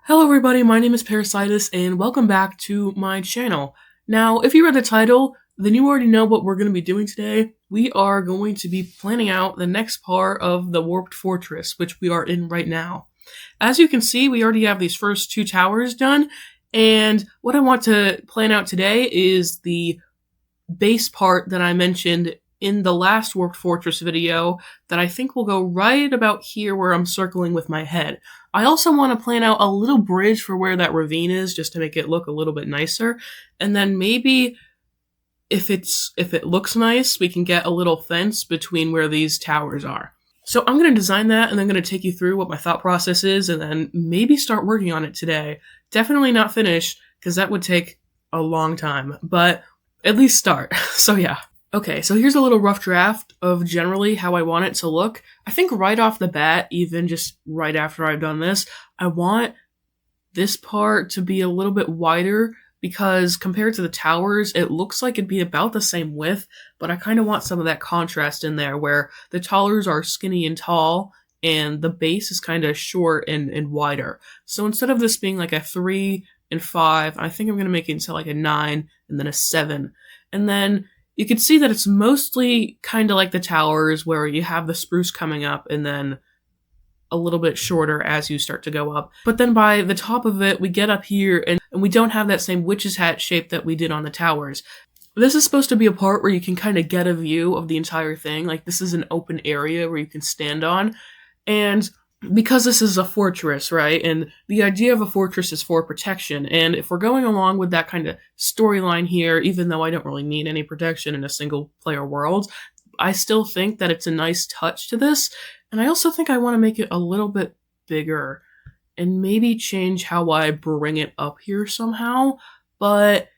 Hello everybody, my name is Parasitus and welcome back to my channel. Now, if you read the title, then you already know what we're going to be doing today. We are going to be planning out the next part of the Warped Fortress, which we are in right now. As you can see, we already have these first two towers done, and what I want to plan out today is the base part that I mentioned in the last Warped Fortress video that I think will go right about here where I'm circling with my head. I also want to plan out a little bridge for where that ravine is just to make it look a little bit nicer. And then maybe if it looks nice, we can get a little fence between where these towers are. So I'm going to design that and I'm going to take you through what my thought process is and then maybe start working on it today. Definitely not finish because that would take a long time, but at least start. So yeah. Okay, so here's a little rough draft of generally how I want it to look. I think right off the bat, even just right after I've done this, I want this part to be a little bit wider because compared to the towers, it looks like it'd be about the same width, but I kind of want some of that contrast in there where the towers are skinny and tall and the base is kind of short and wider. So instead of this being like a 3 and 5, I think I'm going to make it into like a 9 and then a 7. And then you can see that it's mostly kind of like the towers where you have the spruce coming up and then a little bit shorter as you start to go up. But then by the top of it, we get up here and we don't have that same witch's hat shape that we did on the towers. This is supposed to be a part where you can kind of get a view of the entire thing. Like this is an open area where you can stand on. And because this is a fortress, right? And the idea of a fortress is for protection. And if we're going along with that kind of storyline here, even though I don't really need any protection in a single player world, I still think that it's a nice touch to this. And I also think I want to make it a little bit bigger and maybe change how I bring it up here somehow. But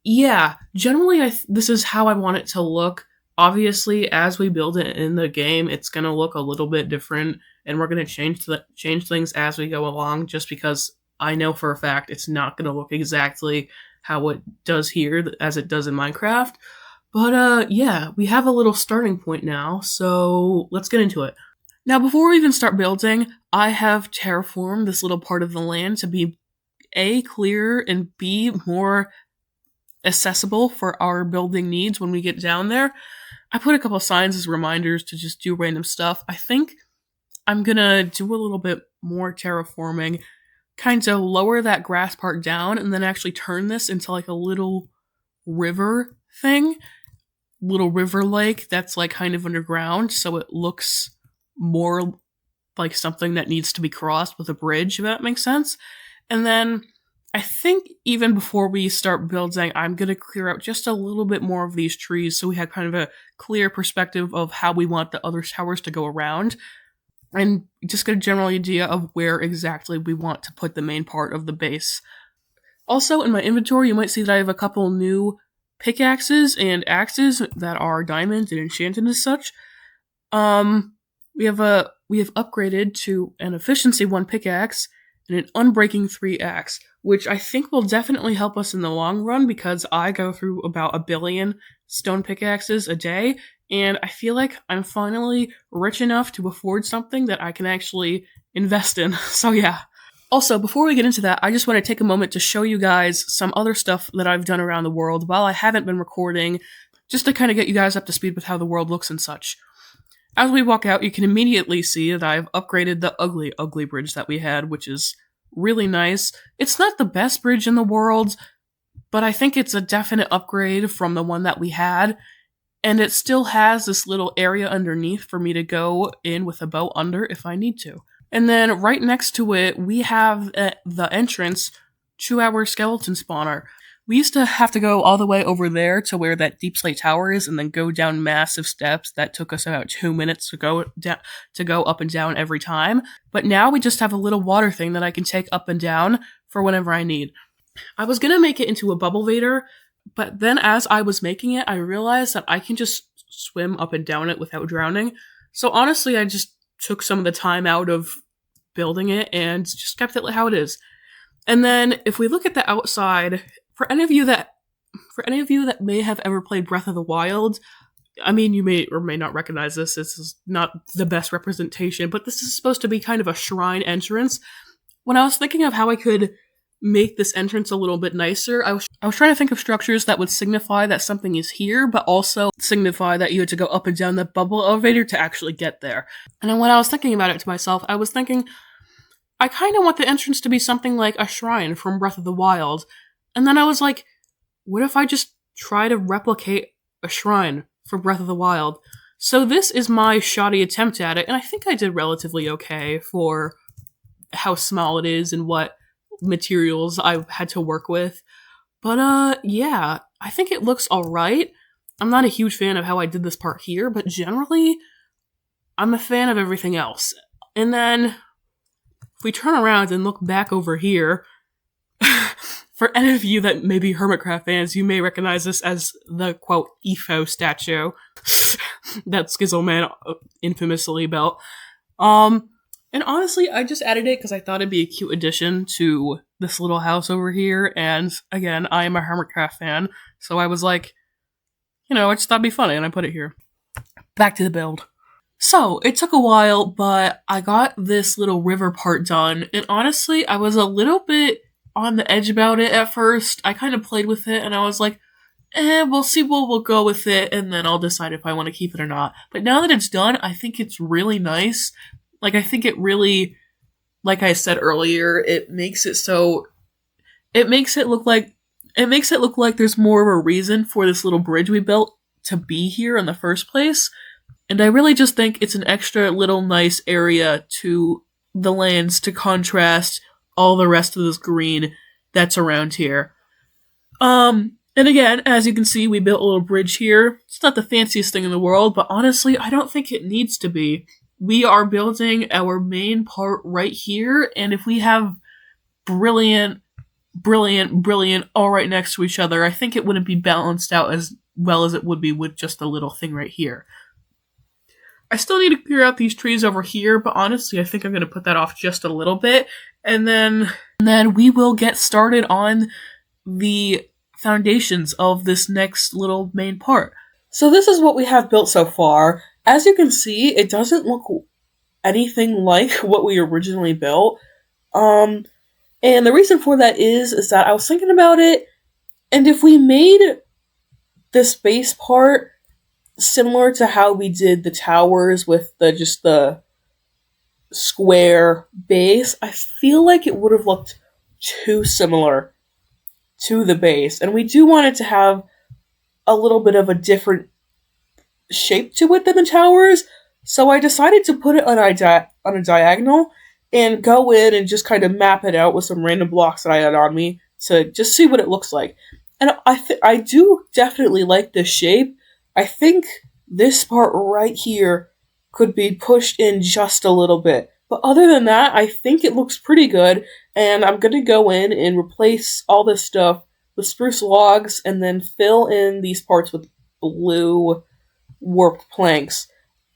yeah, generally this is how I want it to look. Obviously, as we build it in the game, it's going to look a little bit different, and we're going to change things as we go along, just because I know for a fact it's not going to look exactly how it does here as it does in Minecraft. But yeah, we have a little starting point now, so let's get into it. Now, before we even start building, I have terraformed this little part of the land to be A, clearer, and B, more accessible for our building needs when we get down there. I put a couple signs as reminders to just do random stuff. I think I'm gonna do a little bit more terraforming, kind of lower that grass part down, and then actually turn this into like a little river thing, little river lake that's like kind of underground, so it looks more like something that needs to be crossed with a bridge, if that makes sense. And then I think even before we start building, I'm going to clear out just a little bit more of these trees so we have kind of a clear perspective of how we want the other towers to go around and just get a general idea of where exactly we want to put the main part of the base. Also, in my inventory, you might see that I have a couple new pickaxes and axes that are diamond and enchanted as such. We have upgraded to an efficiency 1 pickaxe and an unbreaking 3 axe, which I think will definitely help us in the long run because I go through about 1 billion stone pickaxes a day, and I feel like I'm finally rich enough to afford something that I can actually invest in. So yeah. Also, before we get into that, I just want to take a moment to show you guys some other stuff that I've done around the world while I haven't been recording, just to kind of get you guys up to speed with how the world looks and such. As we walk out, you can immediately see that I've upgraded the ugly bridge that we had, which is really nice. It's not the best bridge in the world, but I think it's a definite upgrade from the one that we had, and it still has this little area underneath for me to go in with a boat under if I need to. And then right next to it, we have the entrance to our skeleton spawner. We used to have to go all the way over there to where that deep slate tower is and then go down massive steps that took us about 2 minutes to go up and down every time. But now we just have a little water thing that I can take up and down for whenever I need. I was going to make it into a bubble vader, but then as I was making it, I realized that I can just swim up and down it without drowning. So honestly, I just took some of the time out of building it and just kept it how it is. And then if we look at the outside, for any of you that may have ever played Breath of the Wild, I mean, you may or may not recognize this. This is not the best representation, but this is supposed to be kind of a shrine entrance. when I was thinking of how I could make this entrance a little bit nicer, I was trying to think of structures that would signify that something is here, but also signify that you had to go up and down the bubble elevator to actually get there. And then when I was thinking about it to myself, I was thinking, I kind of want the entrance to be something like a shrine from Breath of the Wild. And then I was like, what if I just try to replicate a shrine from Breath of the Wild? So this is my shoddy attempt at it, and I think I did relatively okay for how small it is and what materials I had to work with. But yeah, I think it looks alright. I'm not a huge fan of how I did this part here, but generally, I'm a fan of everything else. And then, if we turn around and look back over here, for any of you that may be Hermitcraft fans, you may recognize this as the, quote, EFO statue that Skizzleman infamously built. And honestly, I just added it because I thought it'd be a cute addition to this little house over here, and again, I am a Hermitcraft fan, so I was like, I just thought it'd be funny, and I put it here. Back to the build. So, it took a while, but I got this little river part done, and honestly, I was a little bit on the edge about it at first. I kind of played with it, and I was like, we'll see what we'll go with it, and then I'll decide if I want to keep it or not. But now that it's done, I think it's really nice. Like, I think it really, like I said earlier, it makes it look like there's more of a reason for this little bridge we built to be here in the first place. And I really just think it's an extra little nice area to the lands to contrast all the rest of this green that's around here. And again, as you can see, we built a little bridge here. It's not the fanciest thing in the world, but honestly, I don't think it needs to be. We are building our main part right here, and if we have brilliant all right next to each other, I think it wouldn't be balanced out as well as it would be with just a little thing right here. I still need to clear out these trees over here, but honestly, I think I'm going to put that off just a little bit, and then we will get started on the foundations of this next little main part. So this is what we have built so far. As you can see, it doesn't look anything like what we originally built. And the reason for that is that I was thinking about it, and if we made this base part similar to how we did the towers with just the square base, I feel like it would have looked too similar to the base. And we do want it to have a little bit of a different shape to it than the towers, so I decided to put it on a diagonal and go in and just kind of map it out with some random blocks that I had on me to just see what it looks like. And I do definitely like this shape. I think this part right here could be pushed in just a little bit. But other than that, I think it looks pretty good, and I'm going to go in and replace all this stuff with spruce logs and then fill in these parts with blue warped planks.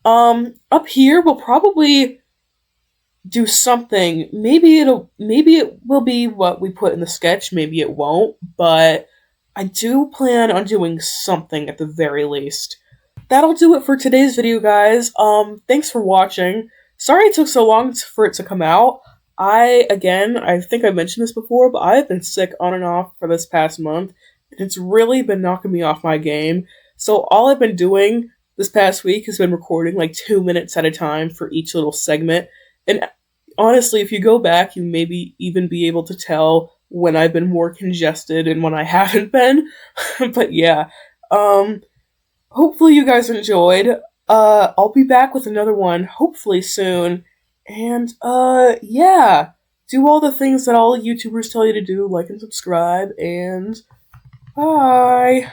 Up here, we'll probably do something. Maybe it will be what we put in the sketch, maybe it won't, but I do plan on doing something at the very least. That'll do it for today's video, guys. Thanks for watching. Sorry it took so long for it to come out. I think I mentioned this before, but I've been sick on and off for this past month, and it's really been knocking me off my game. So all I've been doing this past week has been recording like 2 minutes at a time for each little segment. And honestly, if you go back, you maybe even be able to tell when I've been more congested and when I haven't been. But yeah, hopefully you guys enjoyed. I'll be back with another one, hopefully soon. And, yeah, do all the things that all YouTubers tell you to do, like and subscribe, and bye!